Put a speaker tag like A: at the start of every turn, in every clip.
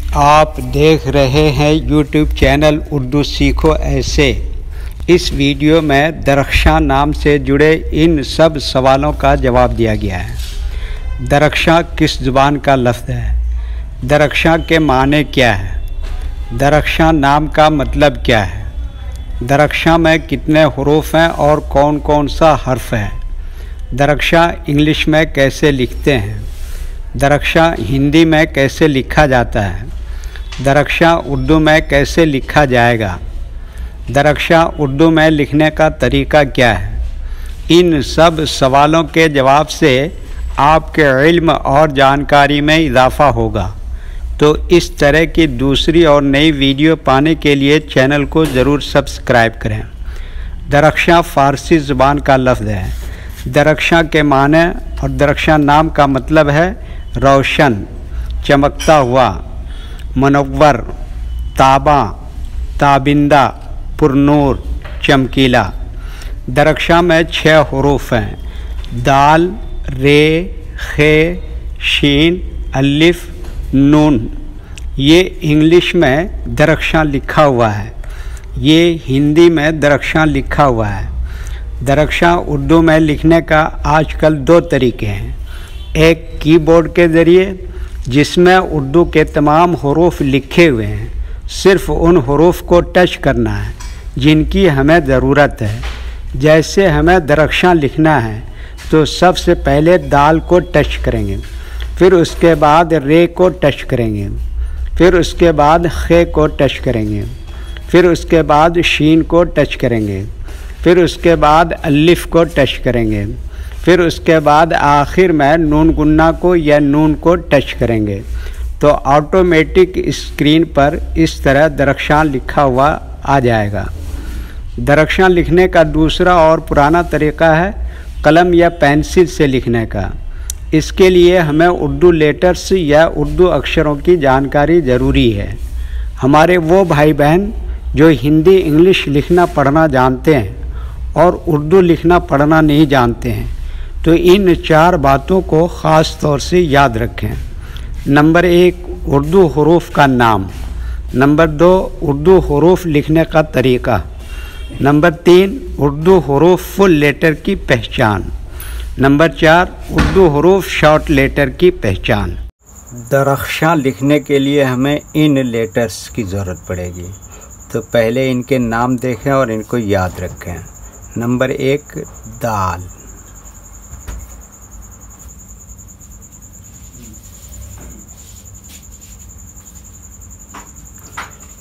A: आप देख रहे हैं YouTube चैनल उर्दू सीखो ऐसे। इस वीडियो में दरख्शां नाम से जुड़े इन सब सवालों का जवाब दिया गया है। दरख्शां किस ज़ुबान का लफ्ज़ है? दरख्शां के माने क्या है? दरख्शां नाम का मतलब क्या है? दरख्शां में कितने हुरूफ हैं और कौन कौन सा हर्फ है? दरख्शां इंग्लिश में कैसे लिखते हैं? दरख्शां हिंदी में कैसे लिखा जाता है? दरख्शां उर्दू में कैसे लिखा जाएगा? दरख्शां उर्दू में लिखने का तरीका क्या है? इन सब सवालों के जवाब से आपके इल्म और जानकारी में इजाफ़ा होगा। तो इस तरह की दूसरी और नई वीडियो पाने के लिए चैनल को ज़रूर सब्सक्राइब करें। दरख्शां फ़ारसी ज़ुबान का लफ्ज़ है। दरख्शां के माने और दरख्शां नाम का मतलब है रोशन, चमकता हुआ, मुनव्वर, ताबा, ताबिंदा, पुरनूर, चमकीला। दरख्शां में 6 हुरूफ हैं: दाल, रे, खे, शीन, अलिफ, नून। ये इंग्लिश में दरख्शां लिखा हुआ है, ये हिंदी में दरख्शां लिखा हुआ है। दरख्शां उर्दू में लिखने का आजकल 2 तरीके हैं। एक कीबोर्ड के ज़रिए, जिसमें उर्दू के तमाम हुरूफ लिखे हुए हैं, सिर्फ़ उन हुरूफ को टच करना है जिनकी हमें ज़रूरत है। जैसे हमें दरख्शां लिखना है तो सबसे पहले दाल को टच करेंगे, फिर उसके बाद रे को टच करेंगे, फिर उसके बाद खे को टच करेंगे, फिर उसके बाद शीन को टच करेंगे, फिर उसके बाद अलिफ को टच करेंगे, फिर उसके बाद आखिर में नून गुन्ना को या नून को टच करेंगे। तो ऑटोमेटिक स्क्रीन पर इस तरह दरख्शां लिखा हुआ आ जाएगा। दरख्शां लिखने का दूसरा और पुराना तरीका है कलम या पेंसिल से लिखने का। इसके लिए हमें उर्दू लेटर्स या उर्दू अक्षरों की जानकारी ज़रूरी है। हमारे वो भाई बहन जो हिंदी इंग्लिश लिखना पढ़ना जानते हैं और उर्दू लिखना पढ़ना नहीं जानते हैं, तो इन 4 बातों को ख़ास तौर से याद रखें। नंबर 1, उर्दू हुरूफ का नाम। नंबर 2, उर्दू हुरूफ लिखने का तरीका। नंबर 3, उर्दू हुरूफ फुल लेटर की पहचान। नंबर 4, उर्दू हुरूफ शॉर्ट लेटर की पहचान। दरख्शां लिखने के लिए हमें इन लेटर्स की ज़रूरत पड़ेगी, तो पहले इनके नाम देखें और इनको याद रखें। नंबर 1, दाल।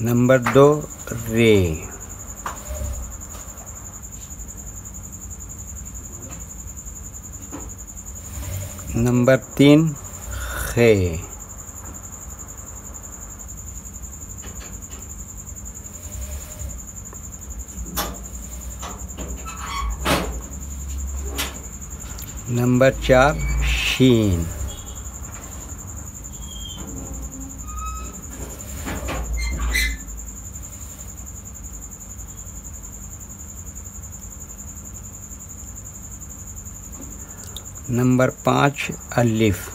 A: नंबर 2, रे। नंबर 3, खे। नंबर 4, शीन। नंबर 5, अलिफ।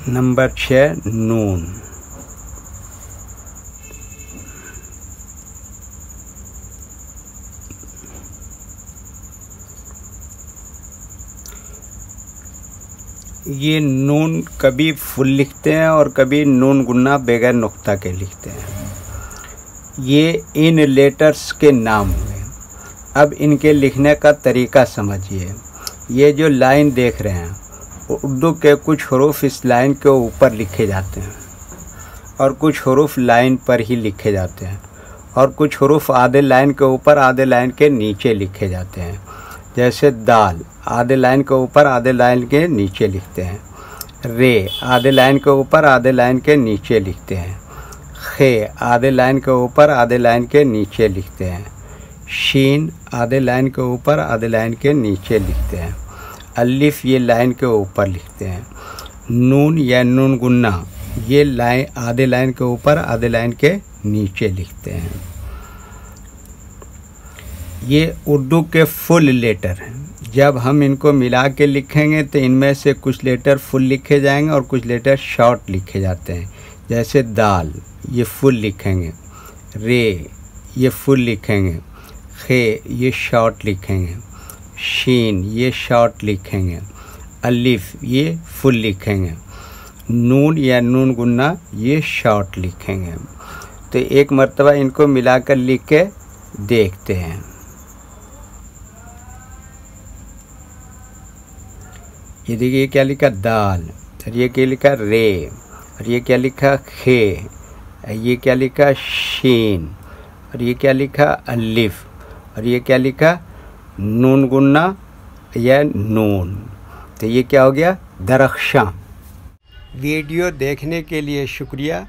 A: नंबर 6, नून। ये नून कभी फुल लिखते हैं और कभी नून गुन्ना बगैर नुक्ता के लिखते हैं। ये इन लेटर्स के नाम हुए। अब इनके लिखने का तरीका समझिए। ये जो लाइन देख रहे हैं, उर्दू के कुछ हुरूफ इस लाइन के ऊपर लिखे जाते हैं और कुछ हुरूफ लाइन पर ही लिखे जाते हैं और कुछ हुरूफ आधे लाइन के ऊपर आधे लाइन के नीचे लिखे जाते हैं। जैसे दाल आधे लाइन के ऊपर आधे लाइन के नीचे लिखते हैं, रे आधे लाइन के ऊपर आधे लाइन के नीचे लिखते हैं, खे आधे लाइन के ऊपर आधे लाइन के नीचे लिखते हैं, शीन आधे लाइन के ऊपर आधे लाइन के नीचे लिखते हैं, अलिफ ये लाइन के ऊपर लिखते हैं, नून या नून गुन्ना ये लाइन आधे लाइन के ऊपर आधे लाइन के नीचे लिखते हैं। ये उर्दू के फुल लेटर हैं। जब हम इनको मिला के लिखेंगे तो इनमें से कुछ लेटर फुल लिखे जाएंगे और कुछ लेटर शॉर्ट लिखे जाते हैं। जैसे दाल, ये फुल लिखेंगे। रे, ये फुल लिखेंगे। खे, ये शॉर्ट लिखेंगे। शीन, ये शॉर्ट लिखेंगे। अलिफ, ये फुल लिखेंगे। नून या नून गुन्ना, ये शॉर्ट लिखेंगे। तो एक मर्तबा इनको मिलाकर लिख के देखते हैं। ये देखिए, ये क्या लिखा दाल, और ये क्या लिखा रे, और ये क्या लिखा खे, ये क्या लिखा शीन, और ये क्या लिखा अलिफ, और ये क्या लिखा नून गुन्ना या नून। तो ये क्या हो गया दरख्शां। वीडियो देखने के लिए शुक्रिया।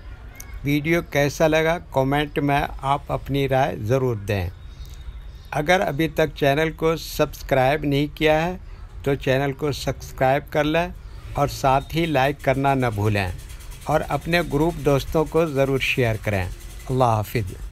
A: वीडियो कैसा लगा कमेंट में आप अपनी राय ज़रूर दें। अगर अभी तक चैनल को सब्सक्राइब नहीं किया है तो चैनल को सब्सक्राइब कर लें और साथ ही लाइक करना न भूलें और अपने ग्रुप दोस्तों को ज़रूर शेयर करें। अल्लाह हाफिज़।